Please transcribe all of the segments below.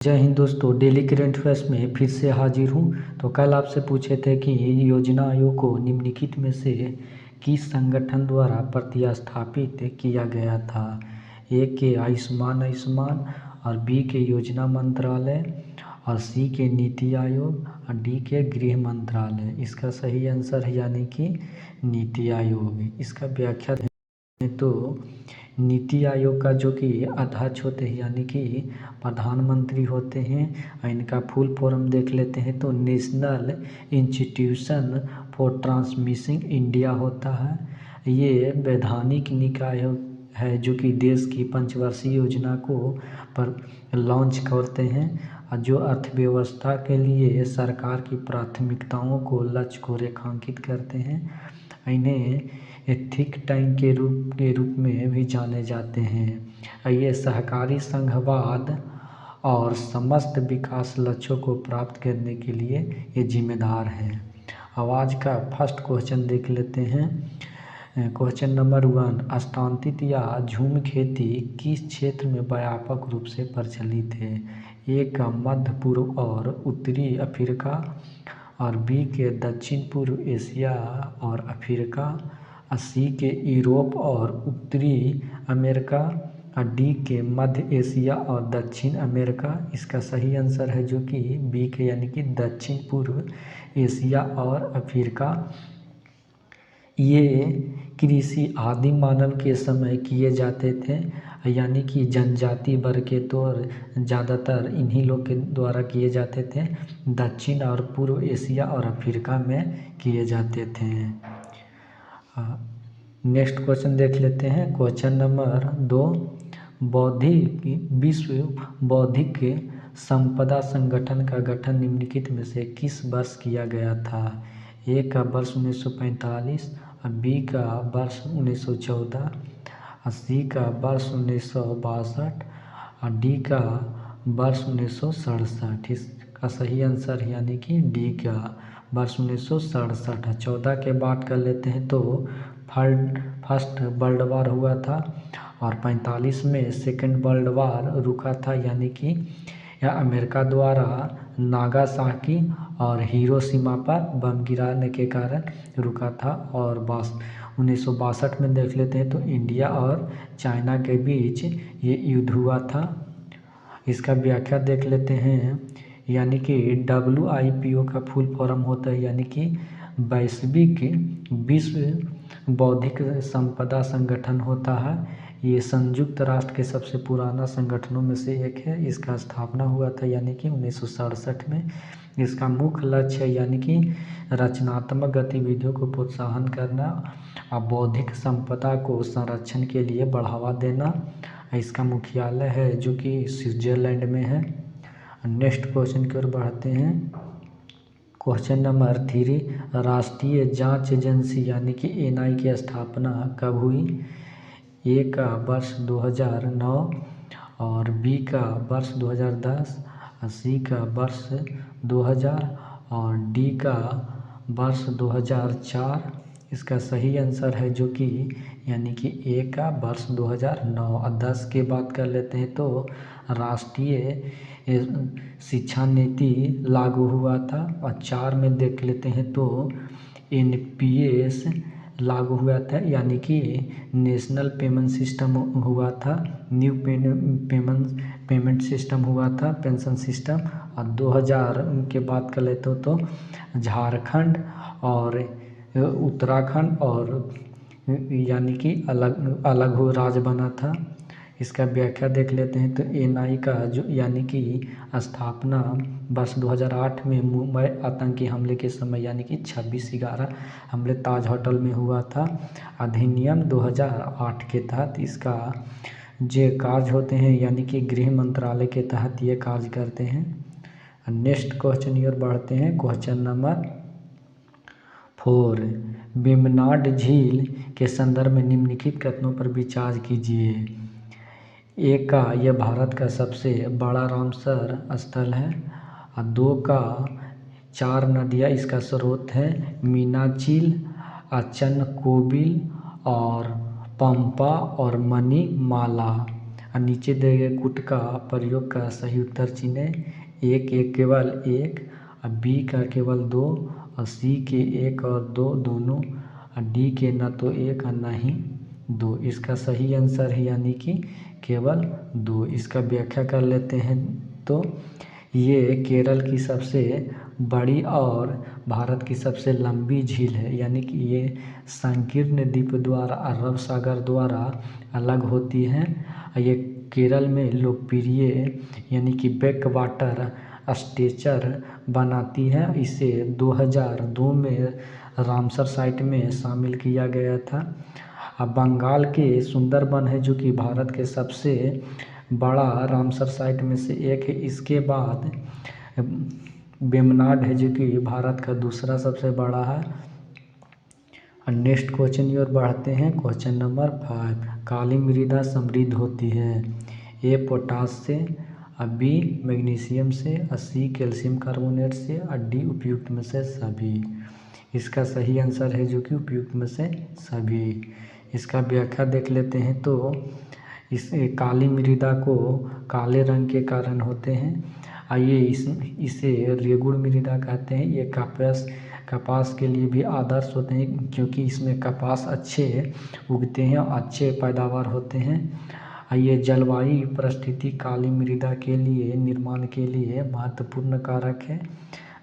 जय हिंद दोस्तों, daily current affairs में फिर से हाजिर हूँ। तो कल आपसे पूछे थे कि योजना आयोग को निम्नलिखित में से किस संगठन द्वारा प्रतिस्थापित किया गया था। ए के आयुष्मान और बी के योजना मंत्रालय और सी के नीति आयोग और डी के गृह मंत्रालय। इसका सही आंसर है यानी कि नीति आयोग। इसका व्याख्या तो नीति आयोग का जो कि अध्यक्ष होते हैं यानी कि प्रधानमंत्री होते हैं। इनका फुल फॉर्म देख लेते हैं तो national institution for transmission India होता है। ये वैधानिक निकाय है जो कि देश की पंचवर्षीय योजना को पर लॉन्च करते हैं और जो अर्थव्यवस्था के लिए सरकार की प्राथमिकताओं को लक्ष्य को रेखांकित करते हैं। इन्हें थिंक टैंक के रूप में भी जाने जाते हैं। ये सहकारी संघवाद और समस्त विकास लक्ष्यों को प्राप्त करने के लिए ये जिम्मेदार हैं। अब आज का फर्स्ट क्वेश्चन देख लेते हैं। क्वेश्चन नंबर 1, स्थानांतरित या झूम खेती किस क्षेत्र में व्यापक रूप से प्रचलित है। ए का मध्य पूर्व और उत्तरी अफ्रीका और बी के दक्षिण पूर्व एशिया और अफ्रीका, सी के यूरोप और उत्तरी अमेरिका और डी के मध्य एशिया और दक्षिण अमेरिका। इसका सही आंसर है जो कि बी के यानी कि दक्षिण पूर्व एशिया और अफ्रीका। ये कृषि आदिम मानव के समय किए जाते थे यानी कि जनजाति वर्ग के तौर ज़्यादातर इन्हीं लोग के द्वारा किए जाते थे। दक्षिण और पूर्व एशिया और अफ्रीका में किए जाते थे। नेक्स्ट क्वेश्चन देख लेते हैं। क्वेश्चन नंबर 2, विश्व बौद्धिक संपदा संगठन का गठन निम्नलिखित में से किस वर्ष किया गया था। ए का वर्ष 1945 और बी का वर्ष 1914 और सी का वर्ष 1962 और डी का वर्ष 1967। इसका सही आंसर यानी कि डी का वर्ष 1967। 14 के बाद कर लेते हैं तो फर्स्ट वर्ल्ड वार हुआ था और 45 में सेकेंड वर्ल्ड वार रुका था यानी कि यह अमेरिका द्वारा नागासाकी और हिरोशिमा पर बम गिराने के कारण रुका था। और 1962 में देख लेते हैं तो इंडिया और चाइना के बीच ये युद्ध हुआ था। इसका व्याख्या देख लेते हैं यानी कि WIPO का फुल फॉर्म होता है यानी कि वैश्विक विश्व बौद्धिक संपदा संगठन होता है। ये संयुक्त राष्ट्र के सबसे पुराना संगठनों में से एक है। इसका स्थापना हुआ था यानी कि 1967 में। इसका मुख्य लक्ष्य है यानी कि रचनात्मक गतिविधियों को प्रोत्साहन करना और बौद्धिक संपदा को संरक्षण के लिए बढ़ावा देना। इसका मुख्यालय है जो कि स्विट्जरलैंड में है। नेक्स्ट क्वेश्चन की ओर बढ़ते हैं। क्वेश्चन नंबर 3, राष्ट्रीय जांच एजेंसी यानी कि NI की स्थापना कब हुई। ए का वर्ष 2009 और बी का वर्ष 2010 और सी का वर्ष 2000 और डी का वर्ष 2004। इसका सही आंसर है जो कि यानी कि ए का वर्ष 2009। और 10 के बात कर लेते हैं तो राष्ट्रीय शिक्षा नीति लागू हुआ था। और 4 में देख लेते हैं तो NPS लागू हुआ था यानी कि नेशनल पेमेंट सिस्टम हुआ था। न्यू पेमेंट सिस्टम हुआ था, पेंशन सिस्टम। और 2000 के बात कर लेते हो तो झारखंड और उत्तराखंड और यानी कि अलग अलग हो राज्य बना था। इसका व्याख्या देख लेते हैं तो NI का जो यानी कि स्थापना वर्ष 2008 में मुंबई आतंकी हमले के समय यानी कि 26/11 हमले ताज होटल में हुआ था। अधिनियम 2008 के तहत इसका जो कार्य होते हैं यानी कि गृह मंत्रालय के तहत ये कार्य करते हैं। नेक्स्ट क्वेश्चन की ओर बढ़ते हैं। क्वेश्चन नंबर 4, वेम्बनाड झील के संदर्भ में निम्नलिखित कथनों पर विचार कीजिए। ए का यह भारत का सबसे बड़ा रामसर स्थल है और 2 का 4 नदियाँ इसका स्रोत है, मीनाचिल, अचनकोविल और पंपा और मणिमाला। और नीचे दिए गए कूट का प्रयोग का सही उत्तर चुनें। एक एक केवल एक, और बी का केवल दो, और सी के एक और दो दोनों, और डी के न तो एक और न ही दो। इसका सही आंसर है यानी कि केवल दो। इसका व्याख्या कर लेते हैं तो ये केरल की सबसे बड़ी और भारत की सबसे लंबी झील है, यानी कि ये संकीर्ण द्वीप द्वारा अरब सागर द्वारा अलग होती है। ये केरल में लोकप्रिय यानी कि बैक वाटर स्ट्रेचर बनाती है। इसे 2002 में रामसर साइट में शामिल किया गया था। अब बंगाल के सुंदरबन है जो कि भारत के सबसे बड़ा रामसर साइट में से एक है। इसके बाद वेम्बनाड है जो कि भारत का दूसरा सबसे बड़ा है। और नेक्स्ट क्वेश्चन की ओर बढ़ते हैं। क्वेश्चन नंबर 5, काली मृदा समृद्ध होती है। ए पोटास से, बी मैग्नीशियम से, सी कैल्शियम कार्बोनेट से, और डी उपयुक्त में से सभी। इसका सही आंसर है जो कि उपयुक्त में से सभी। इसका व्याख्या देख लेते हैं तो इस काली मृदा को काले रंग के कारण होते हैं। आइए इसे रेगुड़ मृदा कहते हैं। ये कपास के लिए भी आदर्श होते हैं क्योंकि इसमें कपास अच्छे उगते हैं और अच्छे पैदावार होते हैं। ये जलवायु परिस्थिति काली मृदा के लिए निर्माण के लिए महत्वपूर्ण कारक है।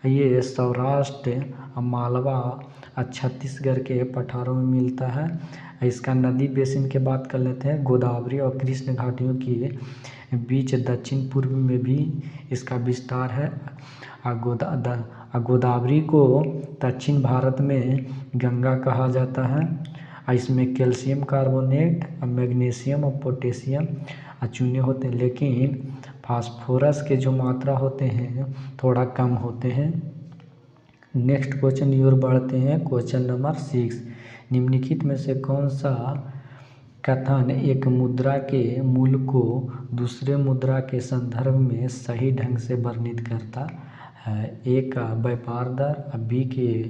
ये सौराष्ट्र, मालवा, छत्तीसगढ़ के पठारों में मिलता है। इसका नदी बेसिन की बात कर लेते हैं। गोदावरी और कृष्ण घाटियों के बीच दक्षिण पूर्व में भी इसका विस्तार है। गोदावरी को दक्षिण भारत में गंगा कहा जाता है। इसमें कैल्शियम कार्बोनेट, मैग्नीशियम और पोटेशियम चूने होते हैं, लेकिन फास्फोरस के जो मात्रा होते हैं थोड़ा कम होते हैं। नेक्स्ट क्वेश्चन की ओर बढ़ते हैं। क्वेश्चन नंबर 6, निम्नलिखित में से कौन सा कथन एक मुद्रा के मूल्य को दूसरे मुद्रा के संदर्भ में सही ढंग से वर्णित करता है। ए का व्यापार दर, बी के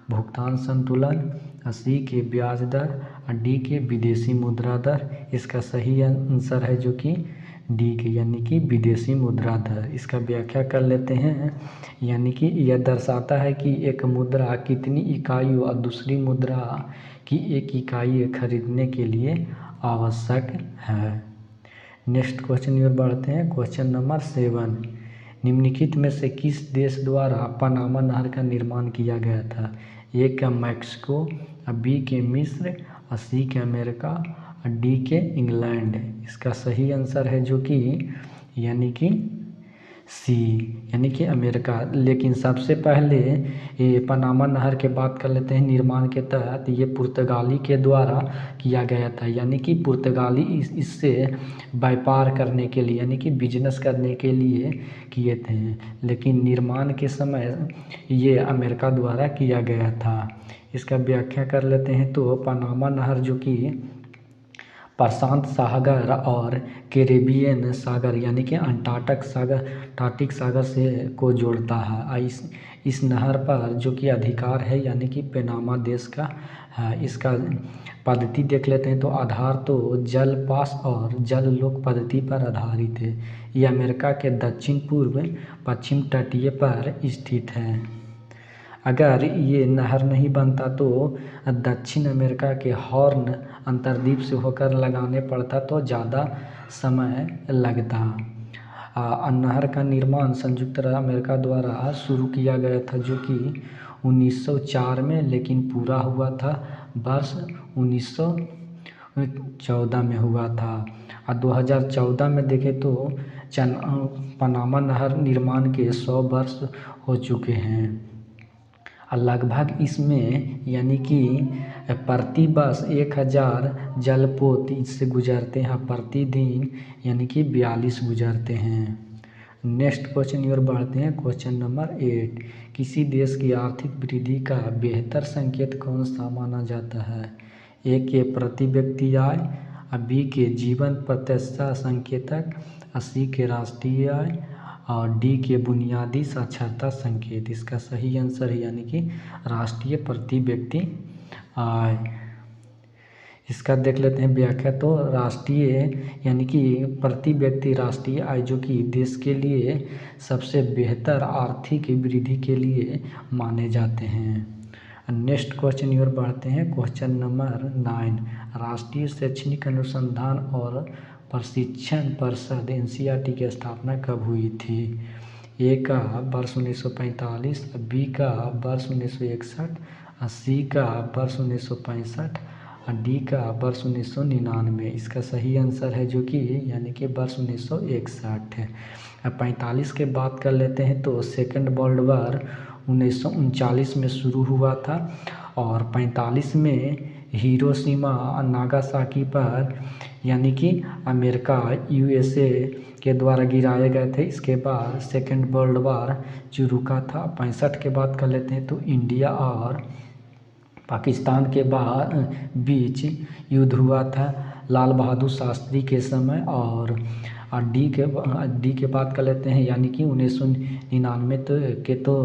भुगतान संतुलन, सी के ब्याज दर, डी के विदेशी मुद्रा दर। इसका सही आंसर है जो कि डी के यानी कि विदेशी मुद्रा दर। इसका व्याख्या कर लेते हैं। यानी कि यह दर्शाता है कि एक मुद्रा कितनी इकाइयों और दूसरी मुद्रा की एक इकाई खरीदने के लिए आवश्यक है। नेक्स्ट क्वेश्चन की ओर बढ़ते हैं। क्वेश्चन नंबर 7, निम्नलिखित में से किस देश द्वारा पनामा नहर का निर्माण किया गया था। ए का मैक्सिको, बी के मिस्र, सी के अमेरिका, डी के इंग्लैंड। इसका सही आंसर है जो कि यानी कि सी यानी कि अमेरिका। लेकिन सबसे पहले ये पनामा नहर के बात कर लेते हैं। निर्माण के तहत ये पुर्तगाली के द्वारा किया गया था, यानी कि पुर्तगाली इससे व्यापार करने के लिए यानी कि बिजनेस करने के लिए किए थे। लेकिन निर्माण के समय ये अमेरिका द्वारा किया गया था। इसका व्याख्या कर लेते हैं तो पनामा नहर जो कि प्रशांत सागर और कैरेबियन सागर यानी कि अंटार्कटिक सागर से को जोड़ता है। इस नहर पर जो कि अधिकार है यानी कि पनामा देश का है। इसका पद्धति देख लेते हैं तो आधार तो जल पास और जल लोक पद्धति पर आधारित है। यह अमेरिका के दक्षिण पूर्व पश्चिम तटीय पर स्थित है। अगर ये नहर नहीं बनता तो दक्षिण अमेरिका के हॉर्न अंतर्द्वीप से होकर लगाने पड़ता तो ज़्यादा समय लगता। नहर का निर्माण संयुक्त राज्य अमेरिका द्वारा शुरू किया गया था जो कि 1904 में, लेकिन पूरा हुआ था वर्ष 1914 में हुआ था। 2014 में देखें तो पनामा नहर निर्माण के 100 वर्ष हो चुके हैं। लगभग इसमें यानी कि प्रति वर्ष 1000 जलपोत इससे गुजरते हैं। प्रतिदिन यानी कि 42 गुजरते हैं। नेक्स्ट क्वेश्चन की ओर बढ़ते हैं। क्वेश्चन नंबर 8, किसी देश की आर्थिक वृद्धि का बेहतर संकेत कौन सा माना जाता है। ए के प्रति व्यक्ति आय, बी के जीवन प्रत्याशा संकेतक, सी के राष्ट्रीय आय और डी के बुनियादी साक्षरता संकेत। इसका सही आंसर है यानी कि राष्ट्रीय प्रति व्यक्ति आय। इसका देख लेते हैं व्याख्या। तो राष्ट्रीय यानी कि प्रति व्यक्ति राष्ट्रीय आय जो कि देश के लिए सबसे बेहतर आर्थिक वृद्धि के लिए माने जाते हैं। नेक्स्ट क्वेश्चन की ओर बढ़ते हैं। क्वेश्चन नंबर 9, राष्ट्रीय शैक्षणिक अनुसंधान और प्रशिक्षण परिषद NCERT की स्थापना कब हुई थी? ए का वर्ष 1945, बी का वर्ष 1961, सी का वर्ष 1965 और डी का वर्ष 1999। इसका सही आंसर है जो कि यानी कि वर्ष 1961 है। अब 45 के बात कर लेते हैं। तो सेकेंड वर्ल्ड वार 1939 में शुरू हुआ था और 45 में हिरोशिमा और नागासाकी पर यानी कि अमेरिका USA के द्वारा गिराए गए थे। इसके बाद सेकेंड वर्ल्ड वार जो रुका था। 65 के बात कर लेते हैं। तो इंडिया और पाकिस्तान के बीच युद्ध हुआ था लाल बहादुर शास्त्री के समय। और डी के बात कर लेते हैं यानी कि 1999 तो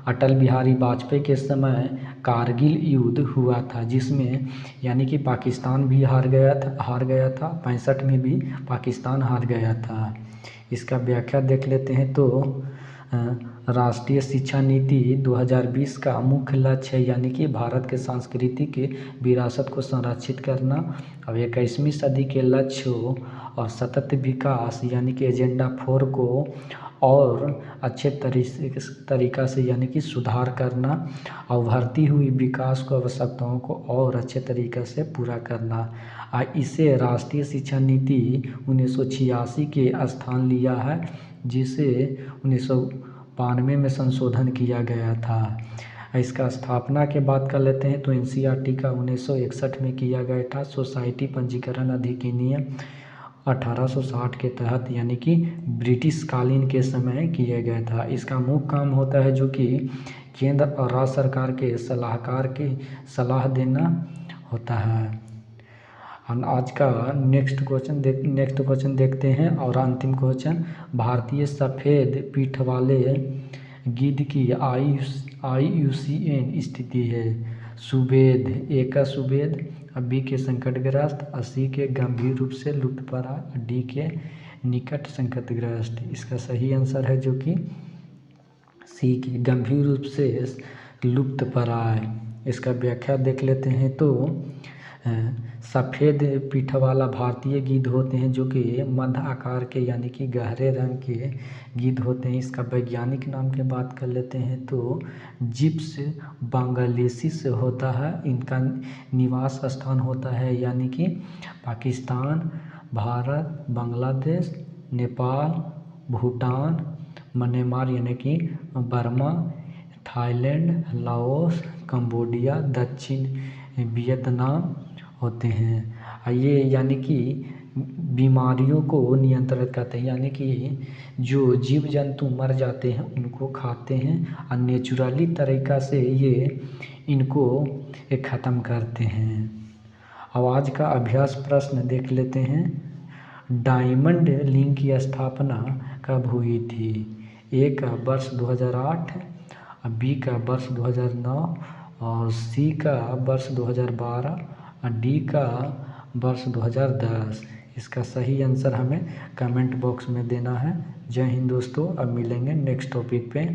अटल बिहारी वाजपेयी के समय कारगिल युद्ध हुआ था, जिसमें यानी कि पाकिस्तान भी हार गया था। 65 में भी पाकिस्तान हार गया था। इसका व्याख्या देख लेते हैं। तो राष्ट्रीय शिक्षा नीति 2020 का मुख्य लक्ष्य है यानी कि भारत के सांस्कृतिक विरासत को संरक्षित करना और 21वीं सदी के लक्ष्यों और सतत विकास यानी कि एजेंडा 4 को और अच्छे तरीका से यानी कि सुधार करना और उभरती हुई विकास को आवश्यकताओं को और अच्छे तरीके से पूरा करना। इसे राष्ट्रीय शिक्षा नीति 1986 के स्थान लिया है, जिसे 1992 में संशोधन किया गया था। इसका स्थापना के बात कर लेते हैं। तो NCERT का 1961 में किया गया था। सोसाइटी पंजीकरण अधिनियम 1860 के तहत यानी कि ब्रिटिश कालीन के समय किया गया था। इसका मुख्य काम होता है जो कि केंद्र और राज्य सरकार के सलाहकार की सलाह देना होता है। हम आज का नेक्स्ट क्वेश्चन देखते हैं। और अंतिम क्वेश्चन, भारतीय सफ़ेद पीठ वाले गिद्ध की IUCN स्थिति है। सुवेद, ए का सुवेद, बी के संकटग्रस्त, सी के गंभीर रूप से लुप्तप्राय, डी के निकट संकटग्रस्त। इसका सही आंसर है जो कि सी के गंभीर रूप से लुप्तप्राय। इसका व्याख्या देख लेते हैं। तो सफ़ेद पीठ वाला भारतीय गिद्ध होते हैं जो कि मध्य आकार के यानी कि गहरे रंग के गिद्ध होते हैं। इसका वैज्ञानिक नाम की बात कर लेते हैं तो जिप्स बांग्लादेशिस होता है। इनका निवास स्थान होता है यानी कि पाकिस्तान, भारत, बांग्लादेश, नेपाल, भूटान, म्यांमार यानी कि बर्मा, थाईलैंड, लाओस, कंबोडिया, दक्षिण वियतनाम होते हैं। ये यानी कि बीमारियों को नियंत्रित करते हैं यानी कि जो जीव जंतु मर जाते हैं उनको खाते हैं और नेचुरली तरीक़ा से ये इनको ख़त्म करते हैं। अब आज का अभ्यास प्रश्न देख लेते हैं। डायमंड लिंक की स्थापना कब हुई थी? ए का वर्ष 2008, बी का वर्ष 2009 और सी का वर्ष 2012 और डी का वर्ष 2010। इसका सही आंसर हमें कमेंट बॉक्स में देना है। जय हिंद दोस्तों, अब मिलेंगे नेक्स्ट टॉपिक पे।